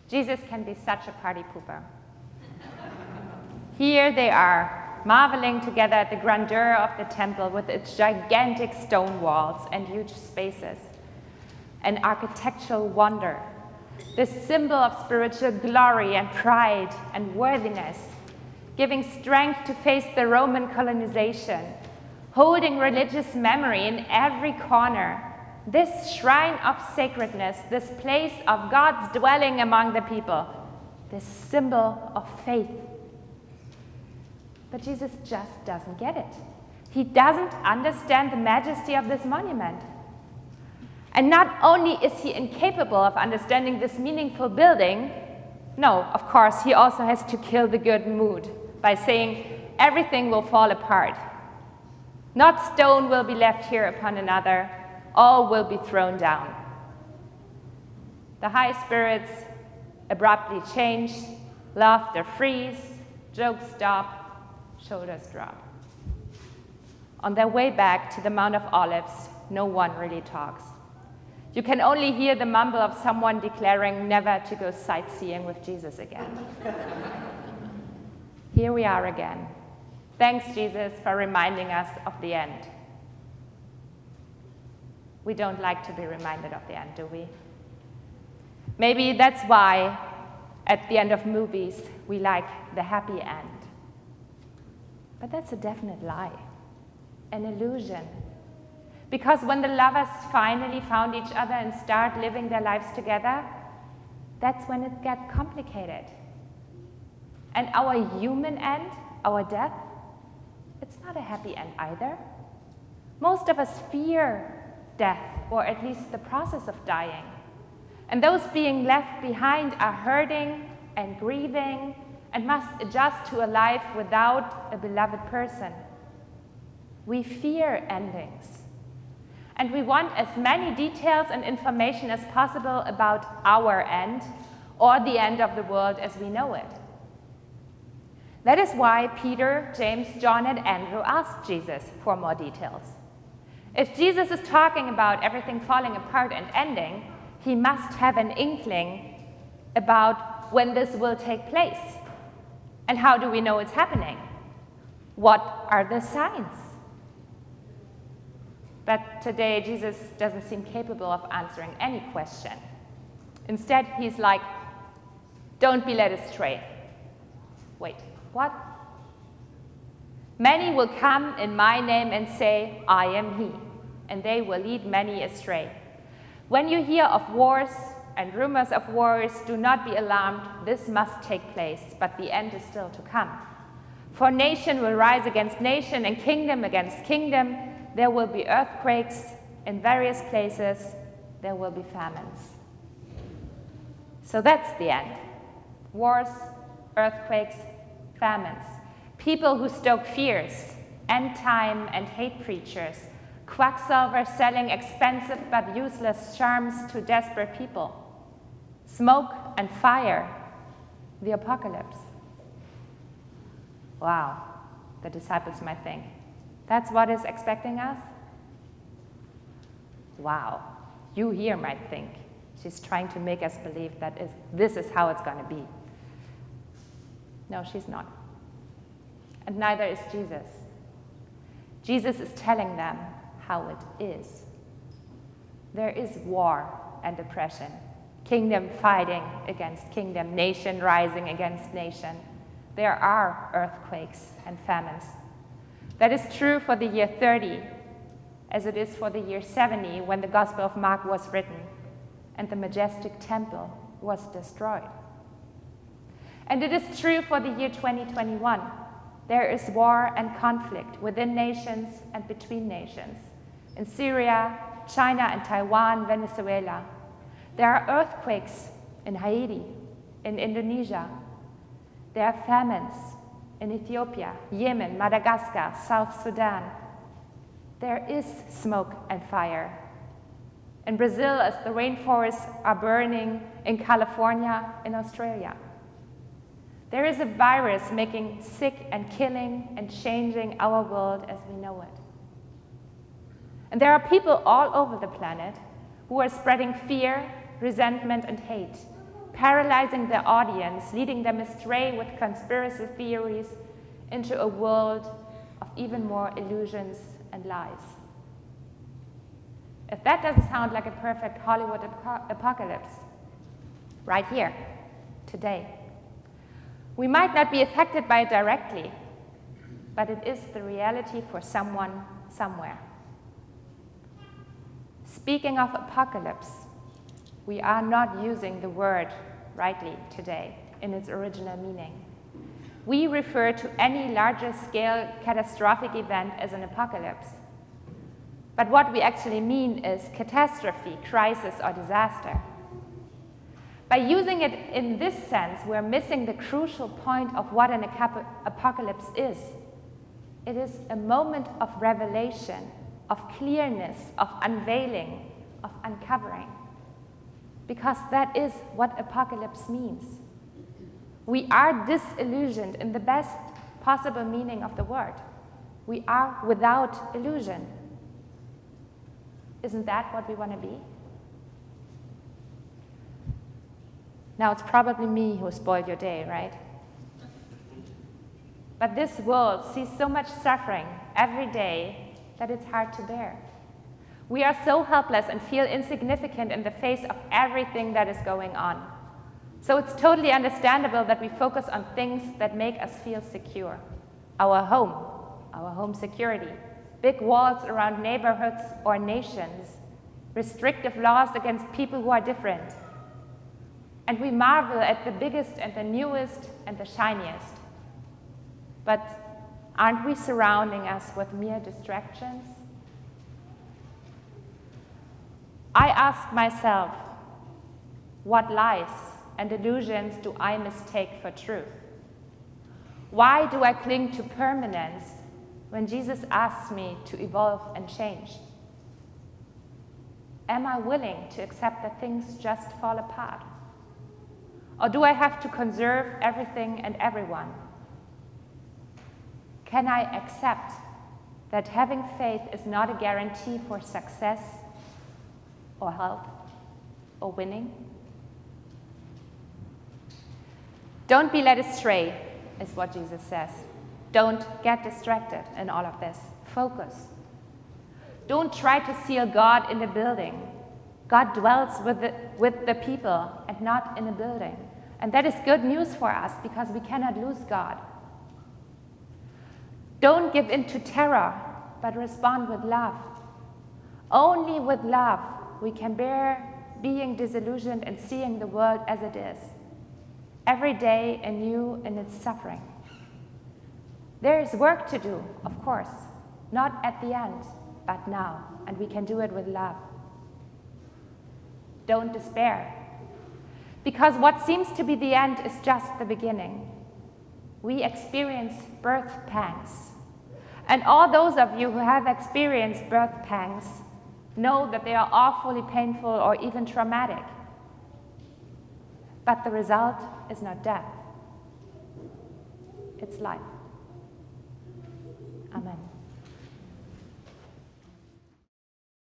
Jesus can be such a party pooper. Here they are, marveling together at the grandeur of the temple with its gigantic stone walls and huge spaces, an architectural wonder, this symbol of spiritual glory and pride and worthiness, giving strength to face the Roman colonization, holding religious memory in every corner, this shrine of sacredness, this place of God's dwelling among the people, this symbol of faith. But Jesus just doesn't get it. He doesn't understand the majesty of this monument. And not only is he incapable of understanding this meaningful building, no, of course, he also has to kill the good mood by saying everything will fall apart. Not stone will be left here upon another, all will be thrown down. The high spirits abruptly change, laughter freeze, jokes stop, shoulders drop. On their way back to the Mount of Olives, no one really talks. You can only hear the mumble of someone declaring never to go sightseeing with Jesus again. Here we are again. Thanks, Jesus, for reminding us of the end. We don't like to be reminded of the end, do we? Maybe that's why, at the end of movies, we like the happy end. But that's a definite lie, an illusion. Because when the lovers finally found each other and start living their lives together, that's when it gets complicated. And our human end, our death, it's not a happy end either. Most of us fear death, or at least the process of dying. And those being left behind are hurting and grieving and must adjust to a life without a beloved person. We fear endings. And we want as many details and information as possible about our end, or the end of the world as we know it. That is why Peter, James, John, and Andrew asked Jesus for more details. If Jesus is talking about everything falling apart and ending, he must have an inkling about when this will take place. And how do we know it's happening? What are the signs? But today, Jesus doesn't seem capable of answering any question. Instead, he's like, don't be led astray. Wait, what? Many will come in my name and say, I am he, and they will lead many astray. When you hear of wars and rumors of wars, do not be alarmed. This must take place, but the end is still to come. For nation will rise against nation and kingdom against kingdom. There will be earthquakes in various places. There will be famines. So that's the end. Wars, earthquakes, famines. People who stoke fears, end time and hate preachers, quacksalvers selling expensive but useless charms to desperate people. Smoke and fire, the apocalypse. Wow, the disciples might think, that's what is expecting us? Wow, you here might think, she's trying to make us believe that this is how it's going to be. No, she's not. And neither is Jesus. Jesus is telling them how it is. There is war and oppression, kingdom fighting against kingdom, nation rising against nation. There are earthquakes and famines. That is true for the year 30, as it is for the year 70 when the Gospel of Mark was written and the majestic temple was destroyed. And it is true for the year 2021. There is war and conflict within nations and between nations. In Syria, China and Taiwan, Venezuela. There are earthquakes in Haiti, in Indonesia. There are famines in Ethiopia, Yemen, Madagascar, South Sudan. There is smoke and fire. In Brazil, as the rainforests are burning, in California, in Australia. There is a virus making sick and killing and changing our world as we know it. And there are people all over the planet who are spreading fear, resentment, and hate, paralyzing the audience, leading them astray with conspiracy theories into a world of even more illusions and lies. If that doesn't sound like a perfect Hollywood apocalypse, right here, today, we might not be affected by it directly, but it is the reality for someone somewhere. Speaking of apocalypse, we are not using the word rightly today in its original meaning. We refer to any larger scale catastrophic event as an apocalypse. But what we actually mean is catastrophe, crisis, or disaster. By using it in this sense, we're missing the crucial point of what an apocalypse is. It is a moment of revelation, of clearness, of unveiling, of uncovering. Because that is what apocalypse means. We are disillusioned in the best possible meaning of the word. We are without illusion. Isn't that what we want to be? Now, it's probably me who spoiled your day, right? But this world sees so much suffering every day that it's hard to bear. We are so helpless and feel insignificant in the face of everything that is going on. So it's totally understandable that we focus on things that make us feel secure. Our home security, big walls around neighborhoods or nations, restrictive laws against people who are different. And we marvel at the biggest and the newest and the shiniest. But aren't we surrounding us with mere distractions? I ask myself, what lies and illusions do I mistake for truth? Why do I cling to permanence when Jesus asks me to evolve and change? Am I willing to accept that things just fall apart? Or do I have to conserve everything and everyone? Can I accept that having faith is not a guarantee for success or health or winning? Don't be led astray, is what Jesus says. Don't get distracted in all of this. Focus. Don't try to seal God in the building. God dwells with the people and not in a building. And that is good news for us because we cannot lose God. Don't give in to terror, but respond with love. Only with love we can bear being disillusioned and seeing the world as it is. Every day anew in its suffering. There is work to do, of course, not at the end, but now, and we can do it with love. Don't despair, because what seems to be the end is just the beginning. We experience birth pangs, and all those of you who have experienced birth pangs know that they are awfully painful or even traumatic. But the result is not death, it's life. Amen.